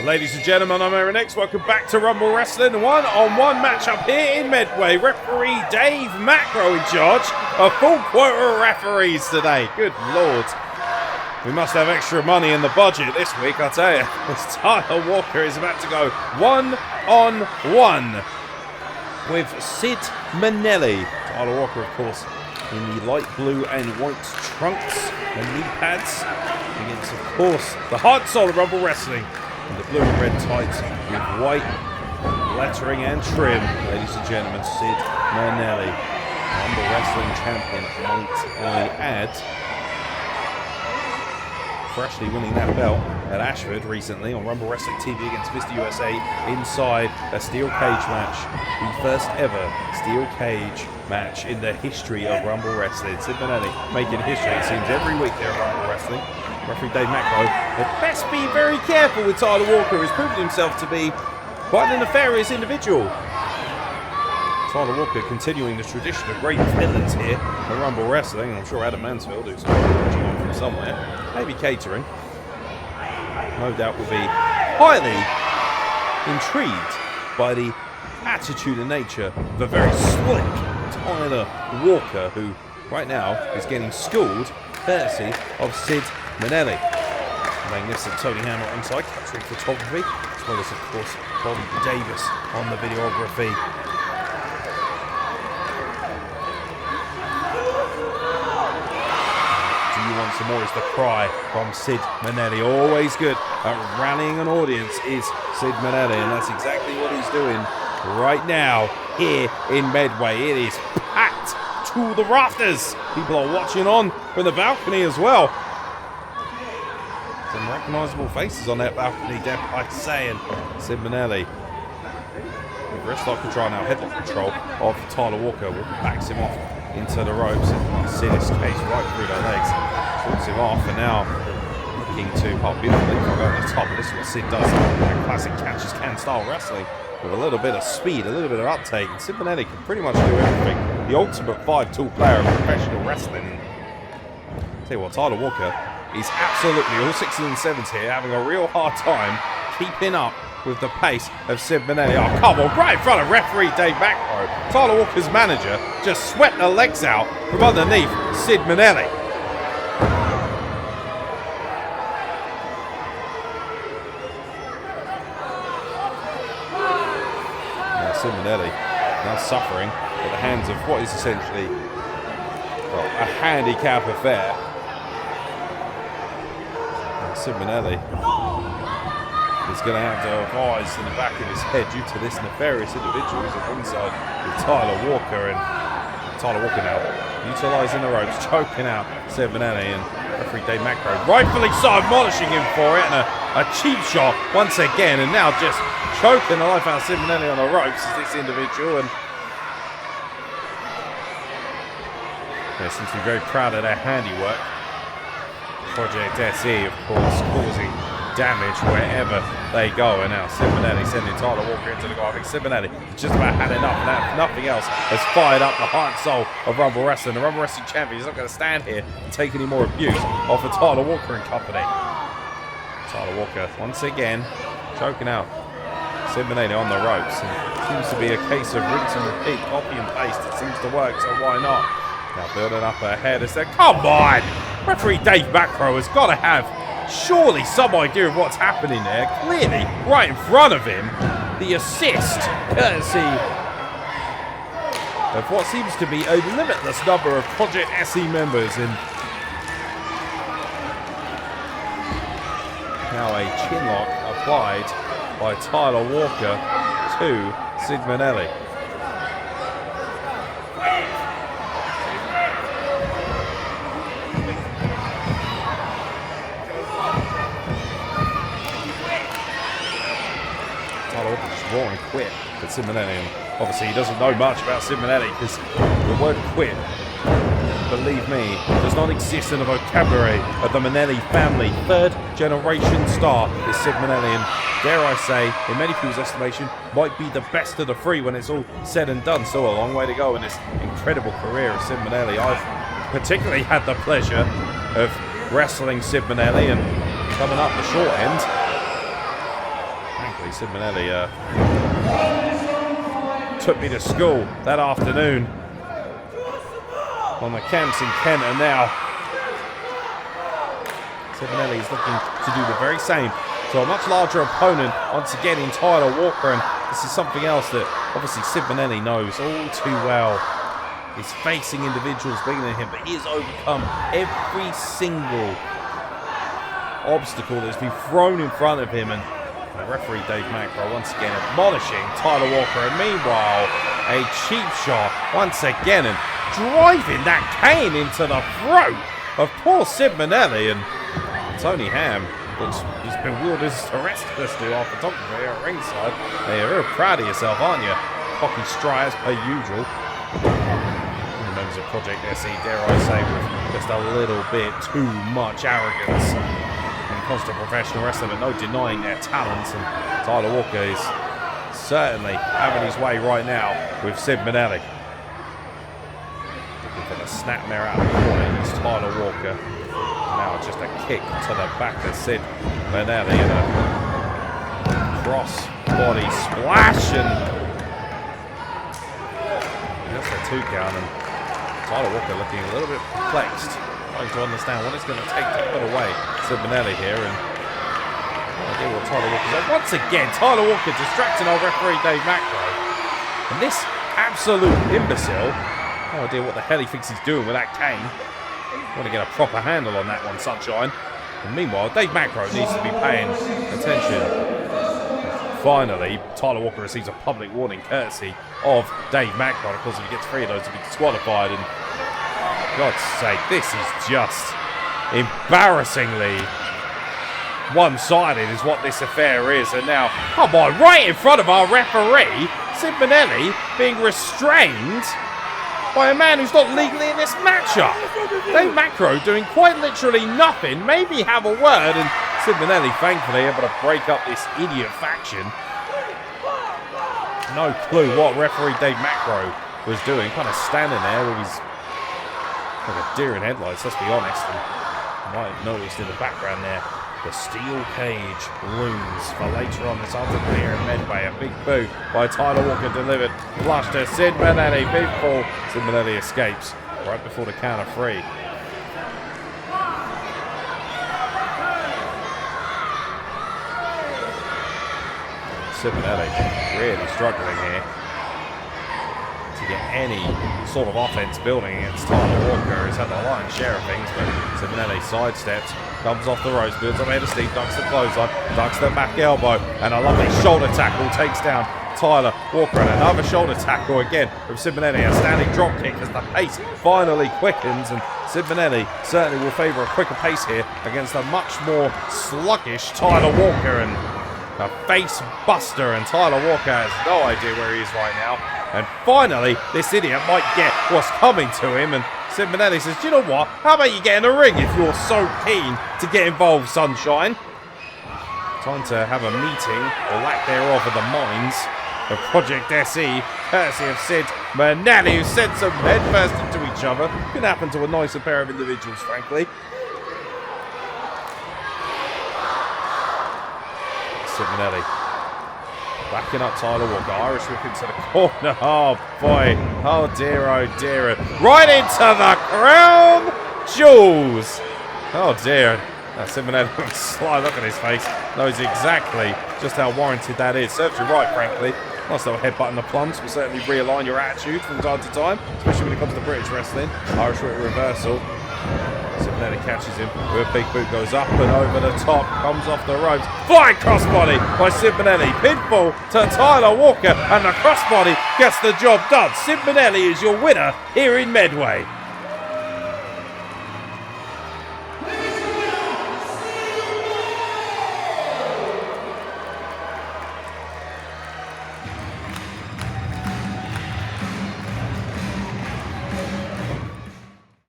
Ladies and gentlemen, I'm Aaron X. Welcome back to Rumble Wrestling. One-on-one matchup here in Medway. Referee Dave Macro in charge. A full quota of referees today. Good Lord. We must have extra money in the budget this week, I tell you. As Tyler Walker is about to go one-on-one with Sid Manelli. Tyler Walker, of course, in the light blue and white trunks and knee pads against, of course, the heart and soul of Rumble Wrestling. And the blue and red tights with white lettering and trim. Ladies and gentlemen, Sid Manelli, Rumble Wrestling champion, might I add. Freshly winning that belt at Ashford recently on Rumble Wrestling TV against Mr. USA inside a steel cage match. The first ever steel cage match in the history of Rumble Wrestling. Sid Manelli making history, it seems, every week there at Rumble Wrestling. Referee Dave Macro had best be very careful with Tyler Walker, who's proven himself to be quite a nefarious individual. Tyler Walker continuing the tradition of great villains here at Rumble Wrestling. I'm sure Adam Mansfield, who's watching on from somewhere, maybe catering, no doubt will be highly intrigued by the attitude and nature of a very slick Tyler Walker, who right now is getting schooled courtesy of Sid Manelli. Magnificent Tony Hammer on site, capturing photography, as well as, of course, Bobby Davis on the videography. Do you want some more is the cry from Sid Manelli. Always good at rallying an audience is Sid Manelli, and that's exactly what he's doing right now here in Medway. It is packed to the rafters. People are watching on from the balcony as well. Some recognisable faces on that balcony, dare I say, and Sid Manelli with wrist-lock control now, headlock control of Tyler Walker, backs him off into the ropes, and Sid is case right through the legs, shoots him off, and now looking to pop beautifully from over the top. And this is what Sid does, that classic catch as can style wrestling, with a little bit of speed, a little bit of uptake, and Sid Manelli can pretty much do everything. The ultimate 5-tool player of professional wrestling. Tell you what, Tyler Walker is absolutely, all 6s and 7s here, having a real hard time keeping up with the pace of Sid Manelli. Oh, come on, right in front of referee Dave Macro. Tyler Walker's manager just swept the legs out from underneath Sid Manelli. Now Sid Manelli now suffering at the hands of what is essentially, well, a handicap affair. Sid Manelli is going to have to have eyes in the back of his head due to this nefarious individual who's at ringside with Tyler Walker, and Tyler Walker now utilising the ropes, choking out Sid Manelli, and referee Dave Macro rightfully so admonishing him for it, and a cheap shot once again, and now just choking the life out of Sid Manelli on the ropes is this individual, and they seem to be very proud of their handiwork. Project SE, of course, causing damage wherever they go. And now Sid Manelli sending Tyler Walker into the guard. Sid Manelli just about had enough, and that, nothing else has fired up the heart and soul of Rumble Wrestling. The Rumble Wrestling champion is not going to stand here and take any more abuse off of Tyler Walker and company. Tyler Walker once again choking out Sid Manelli on the ropes. And it seems to be a case of rinse and repeat, copy and paste. It seems to work, so why not? Now building up ahead as they come on! Referee Dave Macro has got to have surely some idea of what's happening there. Clearly, right in front of him, the assist, courtesy of what seems to be a limitless number of Project SE members. And now a chinlock applied by Tyler Walker to Sid Manelli. And quit at Sid Manelli, and obviously he doesn't know much about Sid Manelli because the word quit, believe me, does not exist in the vocabulary of the Manelli family. Third generation star is Sid Manelli, and dare I say, in many people's estimation, might be the best of the three when it's all said and done. Still a long way to go in this incredible career of Sid Manelli. I've particularly had the pleasure of wrestling Sid Manelli, and coming up the short end, Actually, Sid Manelli took me to school that afternoon on the camps in Kent, and now Sid Manelli is looking to do the very same to a much larger opponent once again in Tyler Walker, and this is something else that obviously Sid Manelli knows all too well. He's facing individuals bigger than him, but he has overcome every single obstacle that's been thrown in front of him, and the referee Dave Macro once again admonishing Tyler Walker, and meanwhile a cheap shot once again and driving that cane into the throat of poor Sid Manelli, and Tony Ham looks he's been wielded as the rest of us do, our photographer here at ringside. Hey, you're real proud of yourself, aren't you? Cocky stride as per usual. Members of Project SE, dare I say, with just a little bit too much arrogance when it comes to professional wrestling, but no denying their talents, and Tyler Walker is certainly having his way right now with Sid Manelli. Looking for the snapmare out of the corner, it's Tyler Walker. Now just a kick to the back of Sid Manelli and a cross body splash, and just a 2 count, and Tyler Walker looking a little bit perplexed, trying to understand what it's going to take to put away Sid Manelli here, and no idea what Tyler Walker's on. Once again, Tyler Walker distracting our referee Dave Macro, and this absolute imbecile, no idea what the hell he thinks he's doing with that cane. Want to get a proper handle on that one, Sunshine. And meanwhile, Dave Macro needs to be paying attention. Finally, Tyler Walker receives a public warning courtesy of Dave Macro. Of course, if he gets 3 of those, he'll be disqualified. And for God's sake, this is just embarrassingly one-sided is what this affair is. And now, come on, right in front of our referee, Sid Manelli being restrained by a man who's not legally in this matchup. Dave Macro doing quite literally nothing, maybe have a word, and Sid Manelli thankfully able to break up this idiot faction. No clue what referee Dave Macro was doing, kind of standing there with his like a deer in headlights, let's be honest. And you might have noticed in the background there, the steel cage looms for later on this afternoon here in Medway. A big boot by Tyler Walker delivered flush to Sid Manelli. Big fall. Sid Manelli escapes right before the count of 3. Sid Manelli really struggling here to get any sort of offense building against Tyler Walker. He's had the lion's share of things, but Sid Manelli sidesteps, comes off the ropes, builds up head of steam, ducks the clothesline, ducks the back elbow, and a lovely shoulder tackle takes down Tyler Walker, and another shoulder tackle again from Sid Manelli. A standing drop kick as the pace finally quickens, and Sid Manelli certainly will favour a quicker pace here against a much more sluggish Tyler Walker, and a face buster, and Tyler Walker has no idea where he is right now. And finally, this idiot might get what's coming to him, and Sid Manelli says, do you know what? How about you get in the ring if you're so keen to get involved, Sunshine? Time to have a meeting, or lack thereof, of the minds of Project SE, courtesy of Sid Manelli, who sent some headfirst into each other. Could happen to a nicer pair of individuals, frankly. Sid Manelli backing up Tyler Walker. Irish whip into the corner. Oh boy. Oh dear, oh dear. Right into the crown jewels. Oh dear. Sid Manelli, sly look at his face, knows exactly just how warranted that is. Serves you right, frankly. Nice little headbutt in the plums will certainly realign your attitude from time to time, especially when it comes to British wrestling. Irish whip reversal. Sid Manelli catches him with a big boot, goes up and over the top, comes off the ropes. Flying crossbody by Sid Manelli. Pinfall to Tyler Walker, and the crossbody gets the job done. Sid Manelli is your winner here in Medway.